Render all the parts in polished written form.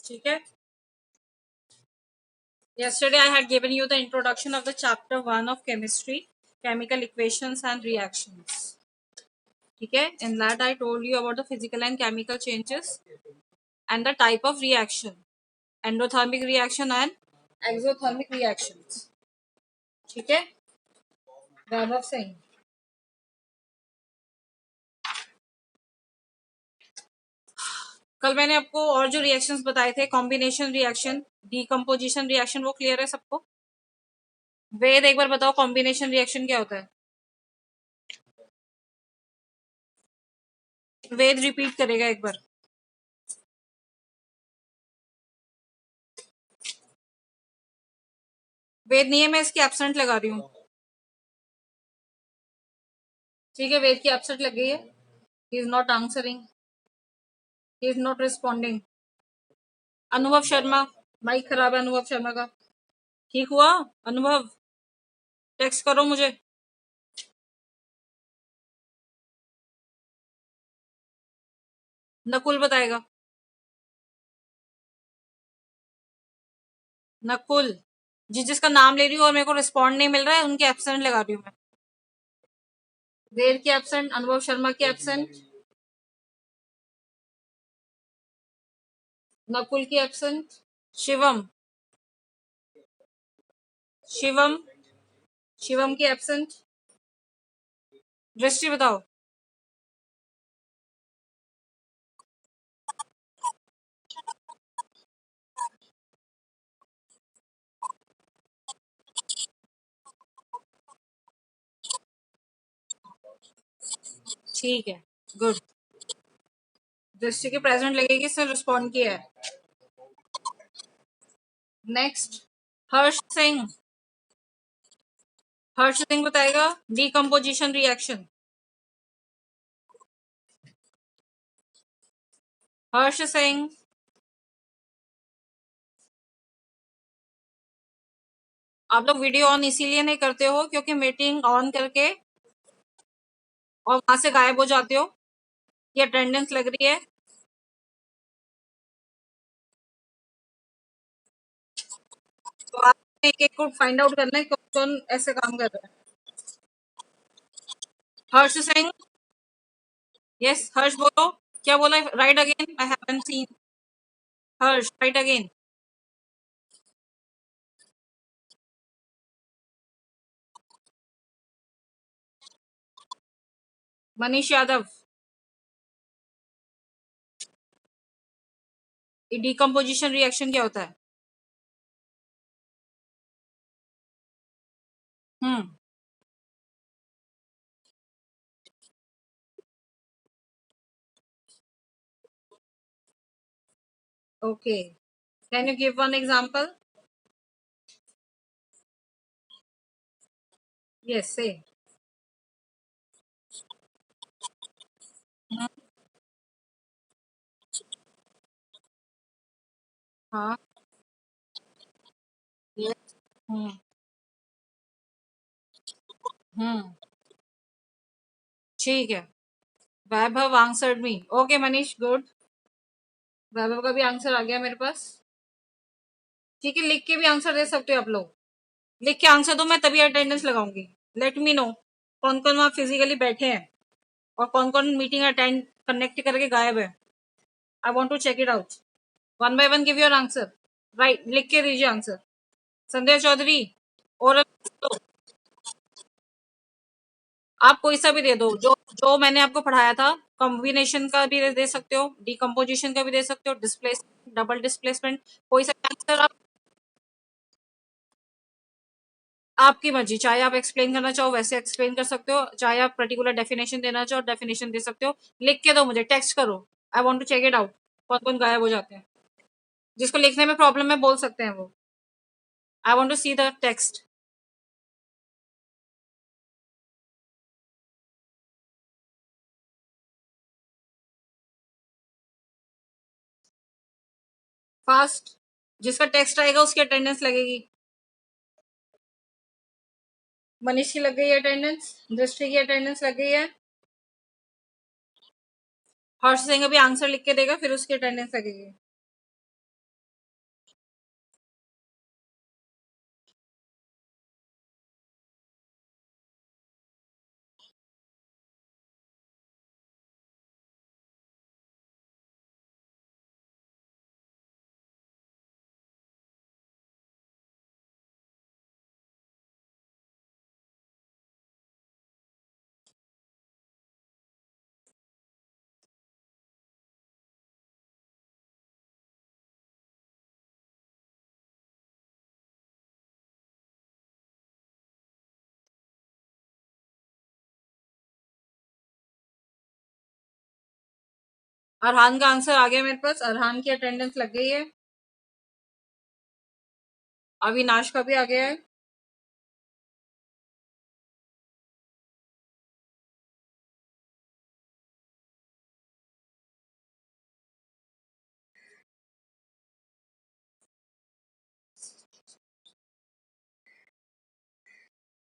ठीक है. Yesterday I had given you the introduction of the chapter 1 of chemistry, chemical equations and reactions. ठीक है. In that I told you about the physical and chemical changes and the type of reaction, endothermic reaction and exothermic reactions. ठीक है. वैभव सिंह. कल मैंने आपको और जो reactions बताए थे, कॉम्बिनेशन रिएक्शन, डीकम्पोजिशन रिएक्शन, वो क्लियर है सबको? वेद एक बार बताओ कॉम्बिनेशन रिएक्शन क्या होता है. वेद रिपीट करेगा एक बार. वेद नहीं है, मैं इसकी एब्सेंट लगा रही हूँ. ठीक है, वेद की एब्सेंट लग गई है. He is not answering, he is not responding. अनुभव शर्मा, माइक खराब है अनुभव शर्मा का. ठीक हुआ अनुभव? टेक्स्ट करो मुझे. नकुल बताएगा. नकुल, जिसका नाम ले रही हूँ और मेरे को रिस्पॉन्ड नहीं मिल रहा है, उनकी एब्सेंट लगा रही हूँ मैं. वेद की एब्सेंट, अनुभव शर्मा की एब्सेंट, नकुल की एब्सेंट, शिवम, शिवम, शिवम की एब्सेंट. दृष्टि बताओ. ठीक है, गुड. दृष्टि के प्रेजेंट लगेगी, इसने रिस्पॉन्ड किया है. नेक्स्ट हर्ष सिंह. हर्ष सिंह बताएगा डीकम्पोजिशन रिएक्शन. हर्ष सिंह. आप लोग वीडियो ऑन इसीलिए नहीं करते हो क्योंकि मीटिंग ऑन करके और वहां से गायब हो जाते हो. ये अटेंडेंस लग रही है. तो आपने एक एक को फाइंड आउट करना है कौन कौन ऐसे काम कर रहा है. हर्ष सिंह. यस हर्ष बोलो. क्या बोला? Right again, I haven't seen. Harsh right again. Manish Yadav. Decomposition reaction क्या होता है? Okay, can you give one example? Yes say. हाँ. यस. हम्म. हम्म. ठीक है. Vaibhav answered me. Okay Manish, good. Vaibhav का भी आंसर आ गया मेरे पास. ठीक है, लिख के भी आंसर दे सकते हो आप लोग. लिख के आंसर दो, मैं तभी अटेंडेंस लगाऊंगी. लेट मी नो कौन कौन वहां फिजिकली बैठे हैं और कौन कौन मीटिंग अटेंड कनेक्ट करके गायब है. I want to check it out. One by one give your answer. Right, लिख के दीजिए आंसर. संध्या चौधरी, और आप कोई सा भी दे दो, जो जो मैंने आपको पढ़ाया था. कॉम्बिनेशन का भी दे सकते हो, डीकम्पोजिशन का भी दे सकते हो, डिस्प्लेसमेंट, डबल डिस्प्लेसमेंट, कोई सा आंसर. आपकी मर्जी, चाहे आप एक्सप्लेन करना चाहो वैसे एक्सप्लेन कर सकते हो, चाहे आप पर्टिकुलर डेफिनेशन देना चाहो डेफिनेशन दे सकते हो. लिख के दो मुझे, टेक्स्ट करो. I want to check it out. कौन कौन गायब हो जाते हैं. जिसको लिखने में प्रॉब्लम है बोल सकते हैं वो. I want to see the text. Fast. जिसका टेक्स्ट आएगा उसकी अटेंडेंस लगेगी. मनीष की लग गई अटेंडेंस, दृष्टि की अटेंडेंस लग गई है. हर्ष सिंह अभी आंसर लिख के देगा, फिर उसकी अटेंडेंस लगेगी. अरहान का आंसर आ गया मेरे पास, अरहान की अटेंडेंस लग गई है। अविनाश का भी आ गया है।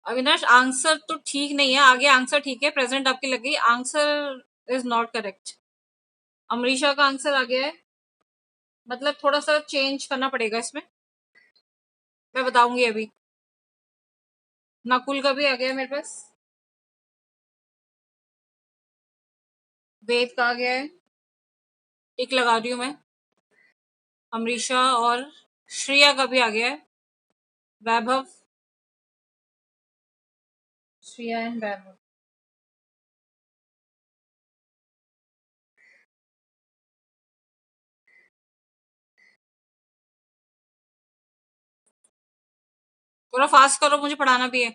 अविनाश आंसर तो ठीक नहीं है, आगे आंसर ठीक है, प्रेजेंट आपकी लग गई, आंसर इज नॉट करेक्ट। अमरीशा का आंसर आ गया है, मतलब थोड़ा सा चेंज करना पड़ेगा इसमें, मैं बताऊंगी अभी। नकुल का भी आ गया है मेरे पास। वेद का आ गया है। टिक लगा रही हूँ मैं। अमरीशा और श्रेया का भी आ गया है। वैभव, श्रेया एंड वैभव। थोड़ा फास्ट करो, मुझे पढ़ाना भी है।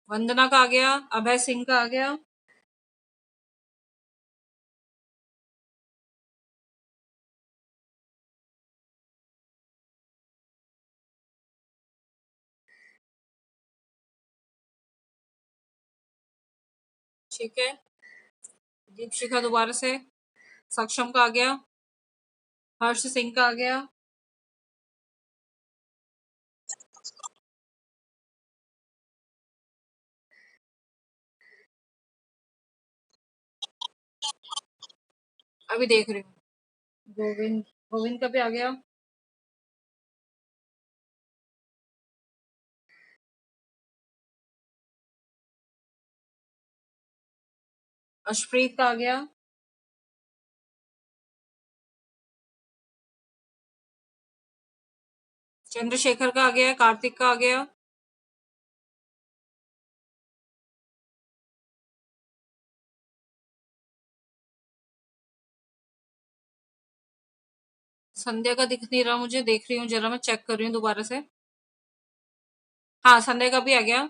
वंदना का आ गया, अभय सिंह का आ गया। ठीक है, दीपशिखा दोबारा से। सक्षम का आ गया। हर्ष सिंह का आ गया। अभी देख रही हूँ। गोविंद, गोविंद का भी आ गया। अशप्रीत का आ गया। चंद्रशेखर का आ गया। कार्तिक का आ गया। संध्या का दिख नहीं रहा मुझे, देख रही हूँ जरा, मैं चेक कर रही हूँ दोबारा से। हाँ, संध्या का भी आ गया।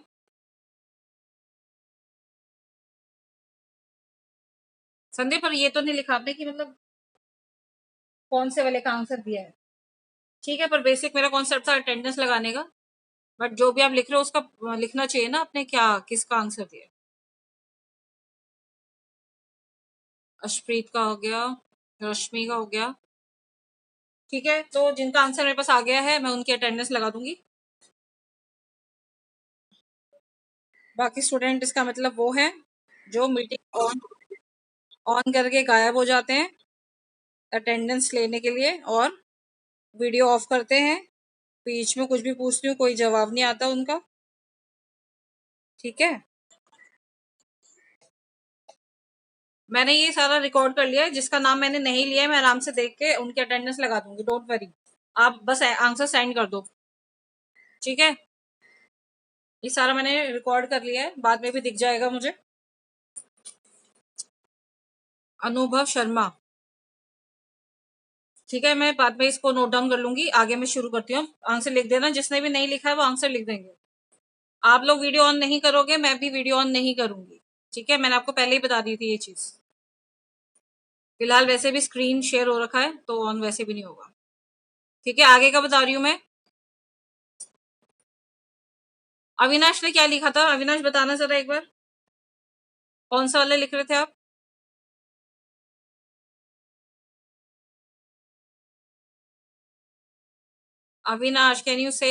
संध्या, पर ये तो नहीं लिखा आपने कि मतलब कौन से वाले का आंसर दिया है। ठीक है, पर बेसिक मेरा कॉन्सेप्ट था अटेंडेंस लगाने का, बट जो भी आप लिख रहे हो उसका लिखना चाहिए ना आपने, क्या किसका आंसर दिया है। अशप्रीत का हो गया। रश्मि का हो गया। ठीक है, तो जिनका आंसर मेरे पास आ गया है मैं उनकी अटेंडेंस लगा दूंगी। बाकी स्टूडेंट इसका मतलब वो है जो मीटिंग ऑन ऑन करके गायब हो जाते हैं अटेंडेंस लेने के लिए, और वीडियो ऑफ करते हैं, बीच में कुछ भी पूछती हूँ कोई जवाब नहीं आता उनका। ठीक है, मैंने ये सारा रिकॉर्ड कर लिया है, जिसका नाम मैंने नहीं लिया है मैं आराम से देख के उनकी अटेंडेंस लगा दूंगी, डोंट वरी। आप बस आंसर सेंड कर दो। ठीक है, ये सारा मैंने रिकॉर्ड कर लिया है, बाद में भी दिख जाएगा मुझे। अनुभव शर्मा। ठीक है, मैं बाद में इसको नोट डाउन कर लूंगी, आगे मैं शुरू करती हूँ। आंसर लिख देना, जिसने भी नहीं लिखा है वो आंसर लिख देंगे। आप लोग वीडियो ऑन नहीं करोगे, मैं भी वीडियो ऑन नहीं करूंगी। ठीक है, मैंने आपको पहले ही बता दी थी ये चीज। फिलहाल वैसे भी स्क्रीन शेयर हो रखा है तो ऑन वैसे भी नहीं होगा। ठीक है, आगे का बता रही हूँ मैं। अविनाश ने क्या लिखा था, अविनाश बताना जरा एक बार, कौन सा वाला लिख रहे थे आप। अविनाश, कैन यू से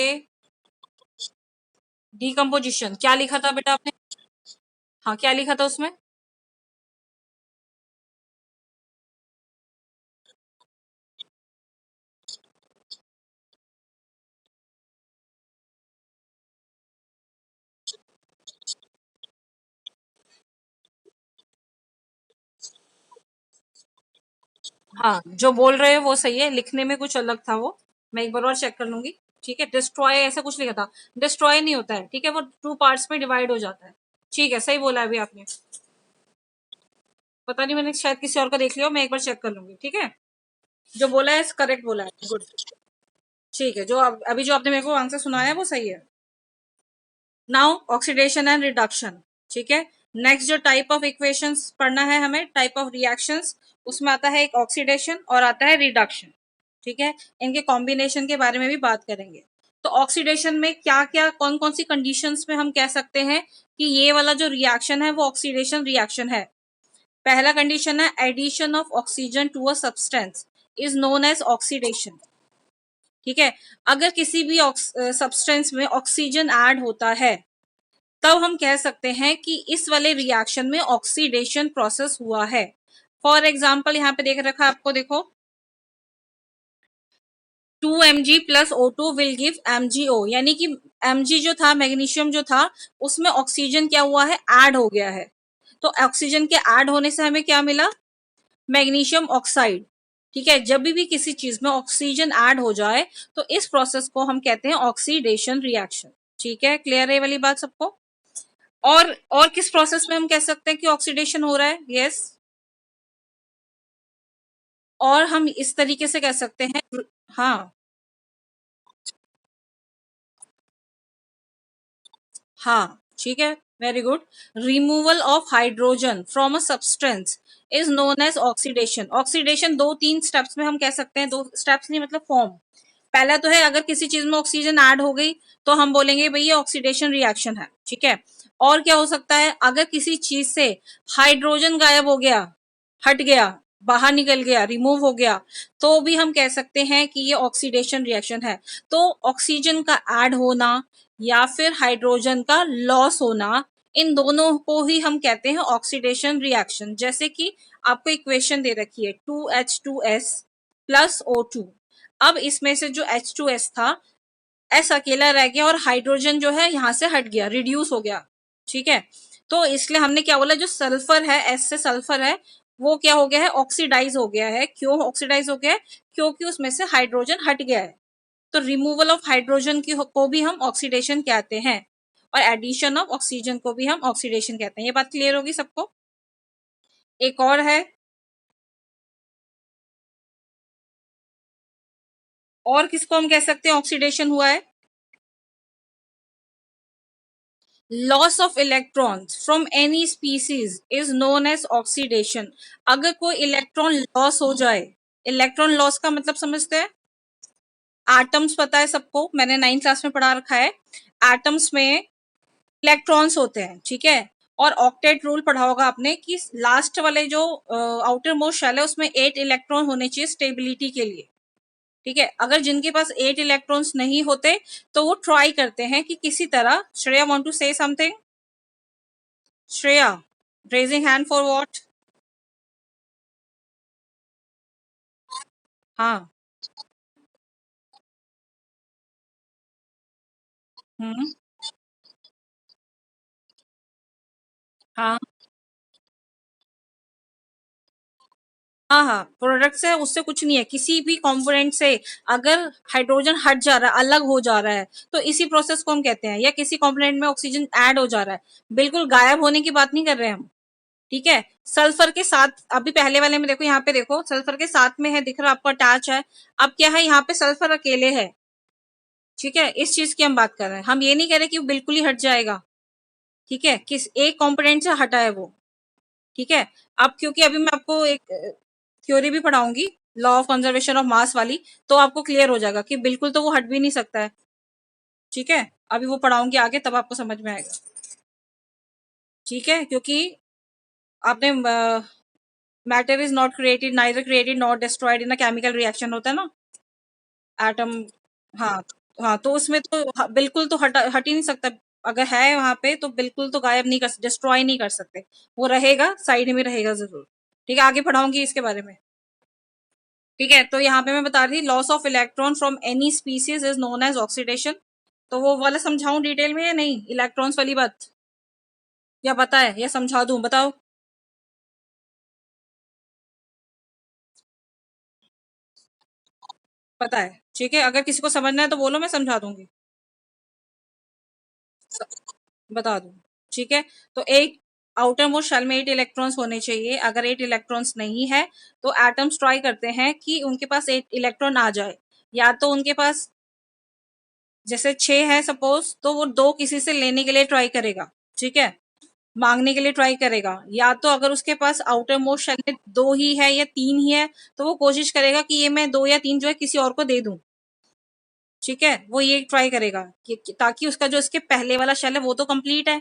डिकम्पोजिशन, क्या लिखा था बेटा आपने। हाँ, क्या लिखा था उसमें। हाँ, जो बोल रहे हो वो सही है, लिखने में कुछ अलग था वो, मैं एक बार और चेक कर लूंगी। ठीक है, डिस्ट्रॉय ऐसा कुछ लिखा था। डिस्ट्रॉय नहीं होता है, ठीक है, वो टू पार्ट्स में डिवाइड हो जाता है। ठीक है, सही बोला अभी आपने। पता नहीं, मैंने शायद किसी और का देख लिया हो, मैं एक बार चेक कर लूंगी। ठीक है, जो बोला है करेक्ट बोला है, गुड। ठीक है, जो अभी जो आपने मेरे को आंसर सुनाया है वो सही है। नाउ ऑक्सीडेशन एंड रिडक्शन, ठीक है। नेक्स्ट जो टाइप ऑफ इक्वेशंस पढ़ना है हमें, टाइप ऑफ रिएक्शंस, उसमें आता है एक ऑक्सीडेशन और आता है रिडक्शन, ठीक है। इनके कॉम्बिनेशन के बारे में भी बात करेंगे। तो ऑक्सीडेशन में क्या क्या कौन कौन सी कंडीशंस में हम कह सकते हैं कि ये वाला जो रिएक्शन है वो ऑक्सीडेशन रिएक्शन है। पहला कंडीशन है addition of oxygen to a substance is known as oxidation, ठीक है। अगर किसी भी सब्सटेंस में ऑक्सीजन ऐड होता है तब हम कह सकते हैं कि इस वाले रिएक्शन में ऑक्सीडेशन प्रोसेस हुआ है। फॉर एग्जाम्पल यहाँ पे देख रखा है आपको, देखो 2 mg plus O2 will give MgO, यानी कि Mg जो था, मैग्नीशियम जो था, उसमें ऑक्सीजन क्या हुआ है, ऐड हो गया है। तो ऑक्सीजन के ऐड होने से हमें क्या मिला, मैग्नीशियम ऑक्साइड, ठीक है। जब भी किसी चीज में ऑक्सीजन ऐड हो जाए तो इस प्रोसेस को हम कहते हैं ऑक्सीडेशन रिएक्शन, ठीक है। क्लियर है ये वाली बात सबको? और किस प्रोसेस में हम कह सकते हैं कि ऑक्सीडेशन हो रहा है? यस, और हम इस तरीके से कह सकते हैं, हाँ हाँ, ठीक है, very good. Removal of hydrogen from a substance is known as oxidation. Oxidation दो तीन स्टेप्स में हम कह सकते हैं, दो स्टेप्स नहीं मतलब फॉर्म। पहला तो है अगर किसी चीज में ऑक्सीजन ऐड हो गई तो हम बोलेंगे भाई ये ऑक्सीडेशन रिएक्शन है, ठीक है। और क्या हो सकता है, अगर किसी चीज से हाइड्रोजन गायब हो गया, हट गया, बाहर निकल गया, रिमूव हो गया, तो भी हम कह सकते हैं कि ये ऑक्सीडेशन रिएक्शन है। तो ऑक्सीजन का ऐड होना या फिर हाइड्रोजन का लॉस होना, इन दोनों को ही हम कहते हैं ऑक्सीडेशन रिएक्शन। जैसे कि आपको इक्वेशन दे रखी है 2H2S प्लस O2। अब इसमें से जो H2S था, एस अकेला रह गया और हाइड्रोजन जो है यहां से हट गया, रिड्यूस हो गया, ठीक है। तो इसलिए हमने क्या बोला, जो सल्फर है, एस से सल्फर है, वो क्या हो गया है, ऑक्सीडाइज हो गया है। क्यों ऑक्सीडाइज हो गया है? क्योंकि उसमें से हाइड्रोजन हट गया है। तो रिमूवल ऑफ हाइड्रोजन की को भी हम ऑक्सीडेशन कहते हैं, और एडिशन ऑफ ऑक्सीजन को भी हम ऑक्सीडेशन कहते हैं। ये बात क्लियर होगी सबको? एक और है, और किसको हम कह सकते हैं ऑक्सीडेशन हुआ है? Loss of electrons from any species is known as oxidation. अगर कोई इलेक्ट्रॉन लॉस हो जाए, इलेक्ट्रॉन लॉस का मतलब समझते हैं, एटम्स पता है सबको, मैंने 9th क्लास में पढ़ा रखा है। एटम्स में इलेक्ट्रॉन्स होते हैं, ठीक है। और ऑक्टेट रूल पढ़ा होगा आपने कि लास्ट वाले जो आउटर मोस्ट शेल है उसमें 8 इलेक्ट्रॉन होने चाहिए स्टेबिलिटी के लिए, ठीक है। अगर जिनके पास 8 इलेक्ट्रॉन्स नहीं होते तो वो ट्राई करते हैं कि किसी तरह, Shreya want to say something? Shreya, raising hand for what? हाँ। हम्म। हाँ हाँ हाँ, प्रोडक्ट से उससे कुछ नहीं है, किसी भी कंपोनेंट से अगर हाइड्रोजन हट जा रहा है, अलग हो जा रहा है, तो इसी प्रोसेस को हम कहते हैं। या किसी कंपोनेंट में ऑक्सीजन ऐड हो जा रहा है, बिल्कुल गायब होने की बात नहीं कर रहे हम, ठीक है। सल्फर के साथ, अभी पहले वाले में देखो, यहाँ पे देखो सल्फर के साथ में है, दिख रहा आपको अटैच है। अब क्या है, यहाँ पे सल्फर अकेले है, ठीक है। इस चीज की हम बात कर रहे हैं, हम ये नहीं कह रहे कि वो बिल्कुल ही हट जाएगा, ठीक है, किस एक कंपोनेंट से हटा है वो, ठीक है। अब क्योंकि अभी मैं आपको एक थ्योरी भी पढ़ाऊंगी, law of conservation of mass वाली, तो आपको क्लियर हो जाएगा कि बिल्कुल तो वो हट भी नहीं सकता है, ठीक है। अभी वो पढ़ाऊंगी आगे, तब आपको समझ में आएगा, ठीक है। क्योंकि आपने matter is not created, neither created not destroyed in a chemical reaction, होता है ना, एटम। हाँ, हाँ, तो उसमें तो बिल्कुल तो हट ही नहीं सकता। अगर है वहां पे तो बिल्कुल तो गायब नहीं कर, डिस्ट्रॉय नहीं कर सकते, वो रहेगा, साइड में रहेगा जरूर, ठीक है। आगे पढ़ाऊंगी इसके बारे में, ठीक है। तो यहाँ पे मैं बता रही थी, loss of electron from any species is known as oxidation. तो वो वाला समझाऊं डिटेल में या नहीं, इलेक्ट्रॉन्स वाली बात, या पता है, या समझा दूं, बताओ? पता है, ठीक है। अगर किसी को समझना है तो बोलो, मैं समझा दूंगी, बता दूं, ठीक है। तो एक आउटर मोस्ट शेल में 8 इलेक्ट्रॉन्स होने चाहिए। अगर 8 इलेक्ट्रॉन्स नहीं है तो एटम्स ट्राई करते हैं कि उनके पास 8 इलेक्ट्रॉन आ जाए, या तो उनके पास जैसे 6 है सपोज, तो वो 2 किसी से लेने के लिए ट्राई करेगा, ठीक है, मांगने के लिए ट्राई करेगा। या तो अगर उसके पास आउटर मोस्ट शेल में 2 ही है या 3 ही है, तो वो कोशिश करेगा कि ये मैं 2 या 3 जो है किसी और को दे दूं, ठीक है, वो ये ट्राई करेगा ताकि उसका जो इसके पहले वाला शेल है वो तो कंप्लीट है।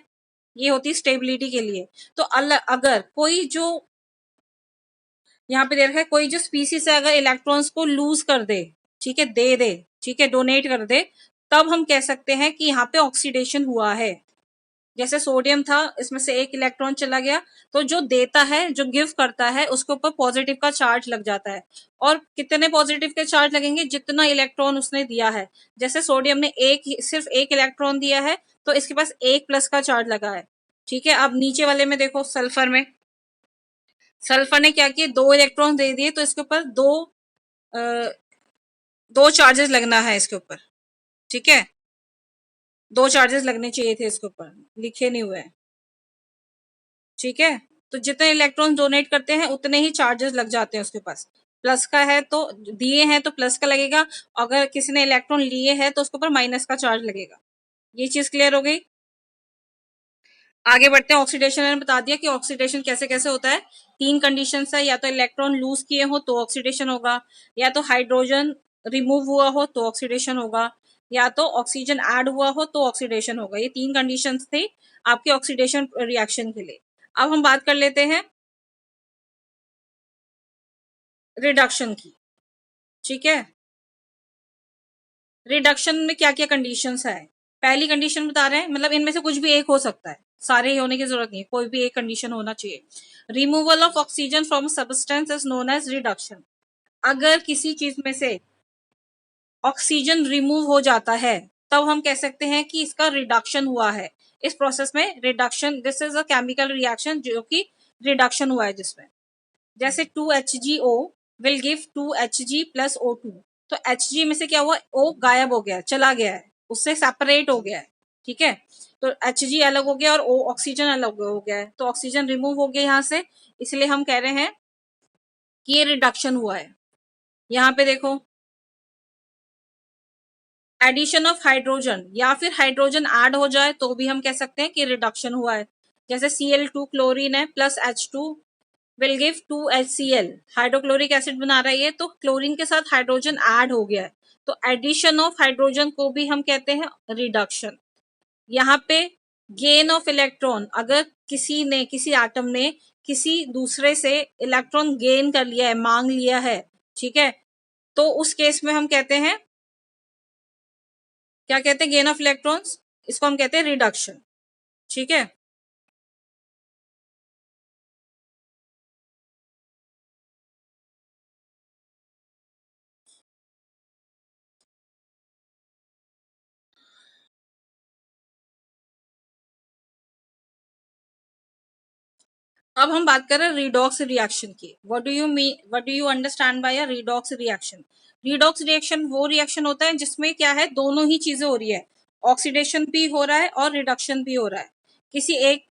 ये होती है स्टेबिलिटी के लिए। तो अगर कोई जो यहाँ पे दे रखा है, कोई जो स्पीसीज है अगर इलेक्ट्रॉन्स को लूज कर दे, ठीक है, दे दे, ठीक है, डोनेट कर दे, तब हम कह सकते हैं कि यहाँ पे ऑक्सीडेशन हुआ है। जैसे सोडियम था, इसमें से एक इलेक्ट्रॉन चला गया, तो जो देता है, जो गिव करता है, उसके ऊपर पॉजिटिव का चार्ज लग जाता है। और कितने पॉजिटिव के चार्ज लगेंगे? जितना इलेक्ट्रॉन उसने दिया है। जैसे सोडियम ने सिर्फ एक इलेक्ट्रॉन दिया है, तो इसके पास 1 प्लस का चार्ज लगा है, ठीक है। अब नीचे वाले में देखो, सल्फर में, सल्फर ने क्या किया, 2 इलेक्ट्रॉन दे दिए, तो इसके ऊपर अ, 2 चार्जेस लगना है इसके ऊपर, ठीक है, 2 चार्जेस लगने चाहिए थे इसके ऊपर, लिखे नहीं हुए हैं, ठीक है। तो जितने इलेक्ट्रॉन डोनेट करते हैं उतने ही चार्जेस लग जाते हैं उसके पास। प्लस का है तो दिए हैं तो प्लस का लगेगा, अगर किसी ने इलेक्ट्रॉन लिए हैं तो उसके ऊपर माइनस का चार्ज लगेगा। ये चीज क्लियर हो गई। आगे बढ़ते हैं। ऑक्सीडेशन मैंने बता दिया कि ऑक्सीडेशन कैसे कैसे होता है। 3 कंडीशन है, या तो इलेक्ट्रॉन लूज किए हो तो ऑक्सीडेशन होगा, या तो हाइड्रोजन रिमूव हुआ हो तो ऑक्सीडेशन होगा, या तो ऑक्सीजन ऐड हुआ हो तो ऑक्सीडेशन होगा। ये 3 कंडीशन थी आपके ऑक्सीडेशन रिएक्शन के लिए। अब हम बात कर लेते हैं रिडक्शन की, ठीक है। रिडक्शन में क्या क्या कंडीशंस है? पहली कंडीशन बता रहे हैं, मतलब इनमें से कुछ भी एक हो सकता है, सारे ही होने की जरूरत नहीं है, कोई भी एक कंडीशन होना चाहिए। Removal of oxygen from substance is known as reduction. अगर किसी चीज में से ऑक्सीजन रिमूव हो जाता है, तब हम कह सकते हैं कि इसका रिडक्शन हुआ है। इस प्रोसेस में reduction, this is a chemical reaction जो कि रिडक्शन हुआ है जिसमें, जैसे 2HgO will give 2Hg plus O2। तो Hg में से क्या हुआ, O गायब हो गया, चला गया है, उससे सेपरेट हो गया है, ठीक है। तो Hg अलग हो गया और O ऑक्सीजन अलग हो गया है, तो ऑक्सीजन रिमूव हो गया यहाँ से, इसलिए हम कह रहे हैं कि ये रिडक्शन हुआ है। यहाँ पे देखो, एडिशन ऑफ हाइड्रोजन या फिर हाइड्रोजन ऐड हो जाए तो भी हम कह सकते हैं कि रिडक्शन हुआ है। जैसे Cl2 क्लोरीन है plus H2 will give 2HCl, hydrochloric acid बना रहा है ये, तो क्लोरीन के साथ हाइड्रोजन ऐड हो गया है, तो एडिशन ऑफ हाइड्रोजन को भी हम कहते हैं रिडक्शन। यहाँ पे गेन ऑफ इलेक्ट्रॉन, अगर किसी एटम ने किसी दूसरे से इलेक्ट्रॉन गेन कर लिया है, मांग लिया है, ठीक है, तो उस केस में हम कहते हैं, क्या कहते हैं, गेन ऑफ इलेक्ट्रॉन्स, इसको हम कहते हैं रिडक्शन, ठीक है। अब हम बात कर रहे हैं रिडॉक्स रिएक्शन की। What do you understand by a redox reaction? Redox reaction वो रिएक्शन होता है जिसमें क्या है, दोनों ही चीजें हो रही है, ऑक्सीडेशन भी हो रहा है और रिडक्शन भी हो रहा है। किसी एक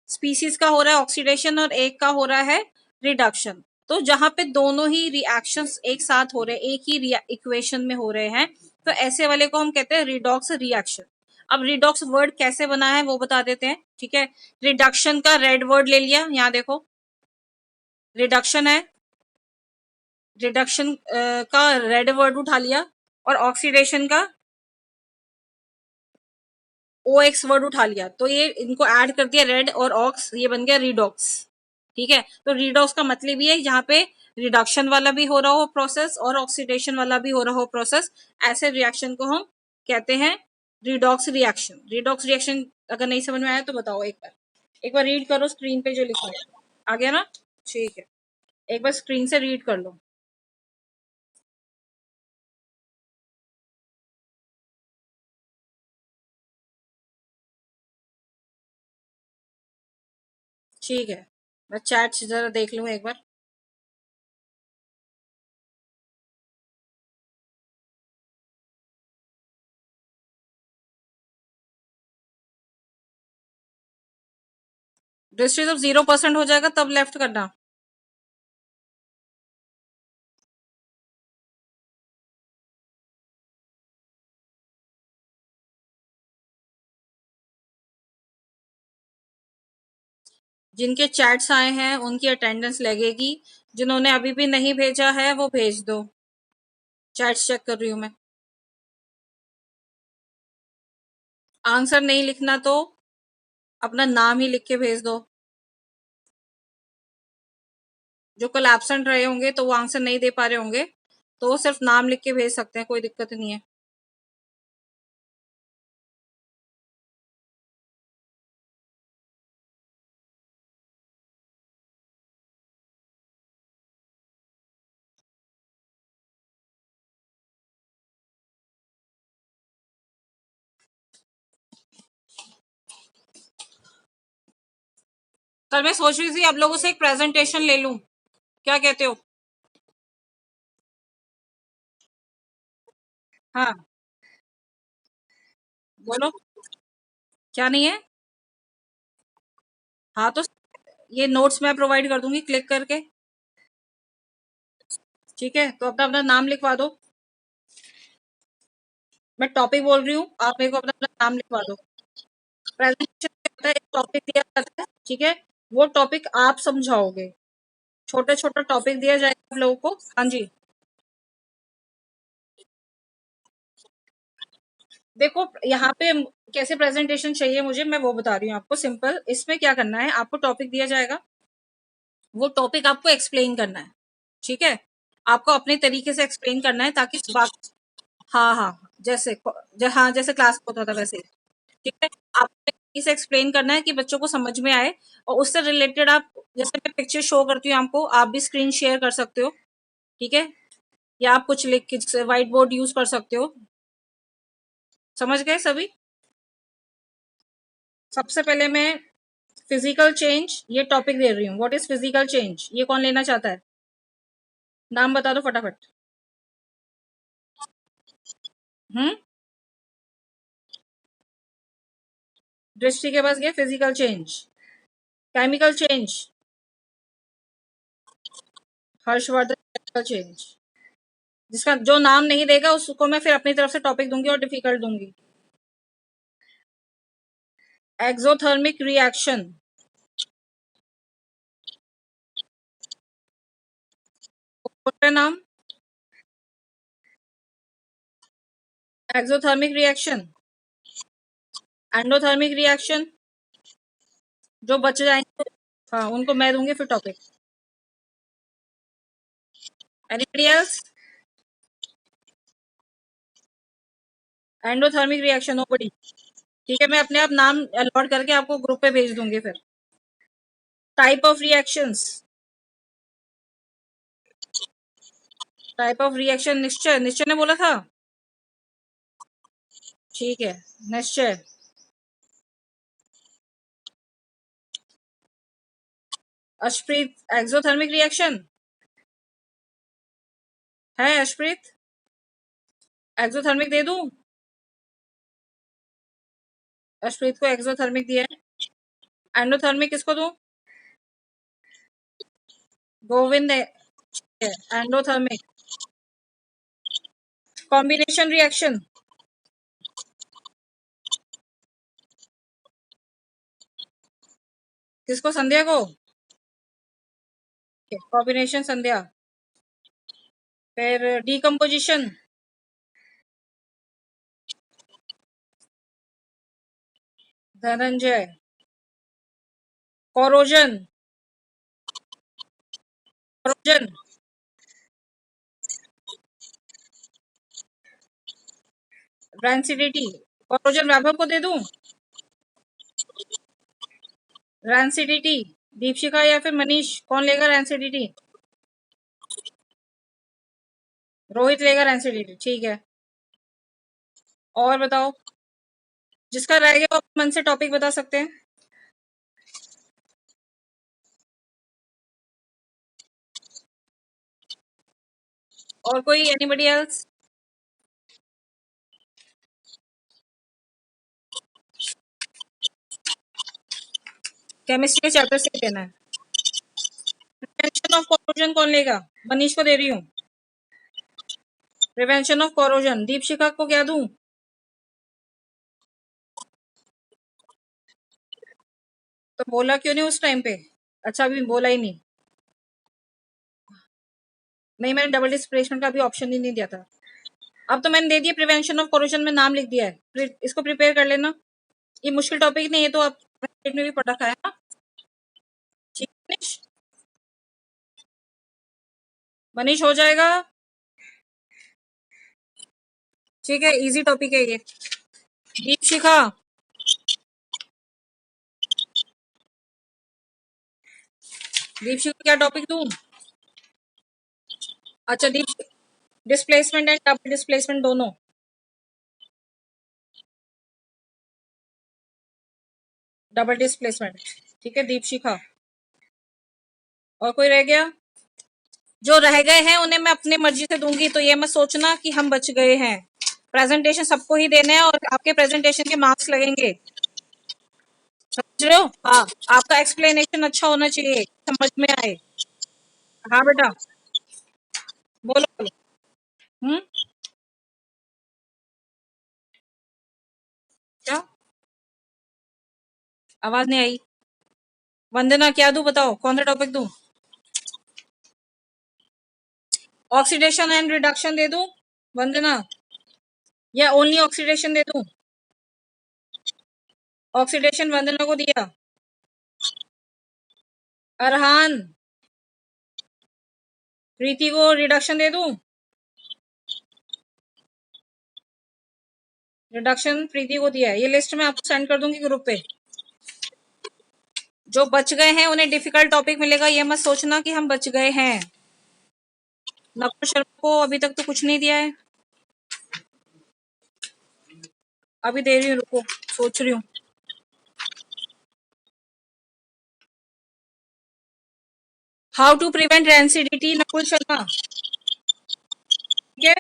स्पीसीज का हो रहा है ऑक्सीडेशन और एक का हो रहा है रिडक्शन। तो जहां पे दोनों ही रिएक्शंस एक साथ हो रहे हैं, एक ही इक्वेशन में हो रहे हैं, तो ऐसे वाले को हम कहते हैं रिडॉक्स रिएक्शन। अब रिडॉक्स वर्ड कैसे बना है वो बता देते हैं, ठीक है। रिडक्शन का रेड वर्ड ले लिया, यहाँ देखो, रिडक्शन है, रिडक्शन का रेड वर्ड उठा लिया, और ऑक्सीडेशन का ओ एक्स वर्ड उठा लिया, तो ये इनको ऐड कर दिया रेड और ऑक्स, ये बन गया रिडॉक्स, ठीक है। तो रिडॉक्स का मतलब ये है जहां पे रिडक्शन वाला भी हो रहा हो प्रोसेस और ऑक्सीडेशन वाला भी हो रहा हो प्रोसेस, ऐसे रिएक्शन को हम कहते हैं रिडॉक्स रिएक्शन। रिडॉक्स रिएक्शन अगर नहीं समझ में आया तो बताओ, एक बार रीड करो स्क्रीन पे जो लिखा है, आ गया ना? ठीक है, एक बार स्क्रीन से रीड कर लो। ठीक है, मैं चैट जरा देख लूँ एक बार। डिस्ट्रीज ऑफ 0% हो जाएगा तब लेफ्ट करना। जिनके चैट्स आए हैं उनकी अटेंडेंस लगेगी, जिन्होंने अभी भी नहीं भेजा है वो भेज दो। चैट्स चेक कर रही हूँ मैं। आंसर नहीं लिखना तो अपना नाम ही लिख के भेज दो। जो कल एब्सेंट रहे होंगे तो वो आंसर नहीं दे पा रहे होंगे, तो वो सिर्फ नाम लिख के भेज सकते हैं, कोई दिक्कत नहीं है। कल मैं सोच रही थी आप लोगों से एक प्रेजेंटेशन ले लूं, क्या कहते हो? हाँ, बोलो। क्या नहीं है? हाँ तो ये नोट्स मैं प्रोवाइड कर दूंगी क्लिक करके। ठीक है, तो अपना अपना नाम लिखवा दो। मैं टॉपिक बोल रही हूँ, आप मेरे को अपना अपना नाम लिखवा दो। प्रेजेंटेशन में होता है, एक टॉपिक दिया जाता है, ठीक है, वो टॉपिक आप समझाओगे। छोटे छोटे टॉपिक दिया जाएगा आप लोगों को। हाँ जी। देखो यहाँ पे कैसे प्रेजेंटेशन चाहिए मुझे, मैं वो बता रही हूँ आपको। सिंपल, इसमें क्या करना है, आपको टॉपिक दिया जाएगा, वो टॉपिक आपको एक्सप्लेन करना है। ठीक है, आपको अपने तरीके से एक्सप्लेन करना है ताकि बात। हाँ हाँ, हाँ जैसे क्लास में होता था वैसे ही। ठीक है, आपको इसे एक्सप्लेन करना है कि बच्चों को समझ में आए, और उससे रिलेटेड आप, जैसे मैं पिक्चर शो करती हूँ आपको, आप भी स्क्रीन शेयर कर सकते हो। ठीक है, या आप कुछ लिख के व्हाइट बोर्ड यूज कर सकते हो। समझ गए सभी? सबसे पहले मैं फिजिकल चेंज ये टॉपिक दे रही हूँ। व्हाट इज फिजिकल चेंज, ये कौन लेना चाहता है? नाम बता दो फटाफट। हम्म, दृष्टि के पास गया physical change. Chemical change, Harshvardhan chemical change. जिसका जो नाम नहीं देगा उसको मैं फिर अपनी तरफ से टॉपिक दूंगी और डिफिकल्ट दूंगी। एक्सोथर्मिक रिएक्शन, नाम। एक्सोथर्मिक रिएक्शन, एंडोथर्मिक रिएक्शन, जो बच जाएंगे हाँ उनको मैं दूंगी फिर topic. Anybody else? Endothermic reaction, nobody? ठीक है, मैं अपने आप नाम अलॉट करके आपको ग्रुप पे भेज दूंगी फिर। Type of reactions, type of reaction, निश्चय, निश्चय ने बोला था। ठीक है, निश्चय। अशप्रीत, एक्सोथर्मिक रिएक्शन है अशप्रीत? एक्सोथर्मिक दे दूं? अशप्रीत को एक्सोथर्मिक दिया है। एंडोथर्मिक किसको दूं? गोविंद है। एंडोथर्मिक। कॉम्बिनेशन रिएक्शन, किसको? संध्या को। कॉम्बिनेशन संध्या। फिर decomposition, Dhananjay. Corrosion, corrosion, rancidity. Corrosion Vaibhav को दे दूं? रैंसिडिटी, दीपशिका या फिर मनीष, कौन लेगा रैंसिडिटी? रोहित लेगा रैंसिडिटी, ठीक है। और बताओ, जिसका रह गया वो अपने मन से टॉपिक बता सकते हैं। और कोई, एनीबडी एल्स? केमिस्ट्री के चैप्टर से देना है। प्रिवेंशन ऑफ कोरोजन कौन लेगा? मनीष को दे रही हूँ। प्रिवेंशन ऑफ कोरोजन, दीपशिका को क्या दूं? तो बोला क्यों नहीं उस टाइम पे? अच्छा, अभी बोला ही नहीं? नहीं, मैंने डबल डिस्प्लेसमेंट का अभी ऑप्शन ही नहीं दिया था। अब तो मैंने दे दिया, प्रिवेंशन ऑफ कोरोजन में नाम लिख दिया है, इसको प्रिपेयर कर लेना। ये मुश्किल टॉपिक नहीं है, तो आप में भी पढ़ा था है ना? ठीक है मनीष? मनीष हो जाएगा? ठीक है, इजी टॉपिक है ये। दीपशिखा, दीपशिखा क्या टॉपिक दूं? अच्छा, दीप डिस्प्लेसमेंट एंड डबल डिस्प्लेसमेंट दोनों। डबल डिस्प्लेसमेंट, ठीक है दीपशिखा। और कोई रह गया? जो रह गए हैं उन्हें मैं अपनी मर्जी से दूंगी, तो ये मत सोचना कि हम बच गए हैं। प्रेजेंटेशन सबको ही देने हैं और आपके प्रेजेंटेशन के मार्क्स लगेंगे। समझ रहे हो? हाँ, आपका एक्सप्लेनेशन अच्छा होना चाहिए, समझ में आए। हाँ बेटा, बोलो बोलो। हम्म। क्या? आवाज नहीं आई। वंदना क्या दूं, बताओ कौन सा टॉपिक दूं? ऑक्सीडेशन एंड रिडक्शन दे दूं वंदना, या ओनली ऑक्सीडेशन दे दूं? ऑक्सीडेशन वंदना को दिया। अरहान, प्रीति को रिडक्शन दे दूं? रिडक्शन प्रीति को दिया है, ये लिस्ट में आपको सेंड कर दूंगी ग्रुप पे। जो बच गए हैं उन्हें डिफिकल्ट टॉपिक मिलेगा, ये मत सोचना कि हम बच गए हैं। नकुल शर्मा को अभी तक तो कुछ नहीं दिया है। अभी दे रही हूँ, रुको, सोच रही हूँ। How to prevent rancidity, Nakul Sharma. ठीक है,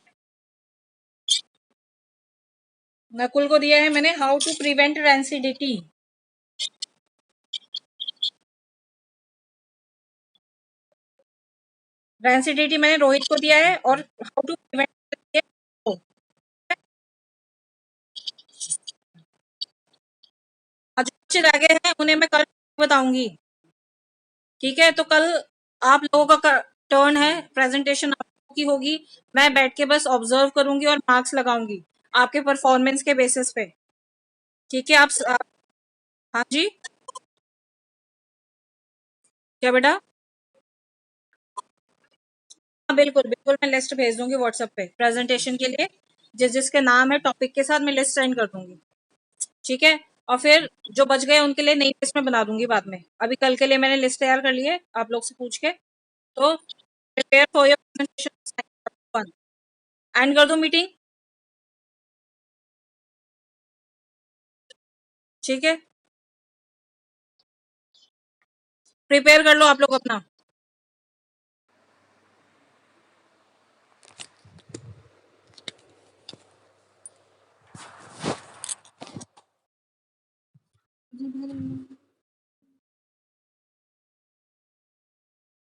नकुल को दिया है मैंने, how to prevent rancidity. Rancidity मैंने रोहित को दिया है, और हाउ टू प्रिवेंट। जो बच्चे रह गए हैं उन्हें मैं कल बताऊंगी। ठीक है, तो कल आप लोगों का टर्न है, प्रेजेंटेशन आपकी होगी। मैं बैठ के बस ऑब्जर्व करूंगी और मार्क्स लगाऊंगी आपके परफॉर्मेंस के बेसिस पे। ठीक है, हाँ जी। क्या बेटा? हाँ बिल्कुल बिल्कुल, मैं लिस्ट भेज दूंगी व्हाट्सएप पे प्रेजेंटेशन के लिए। जिस जिसके नाम है टॉपिक के साथ मैं लिस्ट सेंड कर दूंगी। ठीक है, और फिर जो बच गए उनके लिए नई लिस्ट में बना दूंगी बाद में। अभी कल के लिए मैंने लिस्ट तैयार कर ली है आप लोग से पूछ के। तो prepare for your presentation. And कर दूं मीटिंग? ठीक है, प्रिपेयर कर लो आप लोग अपना।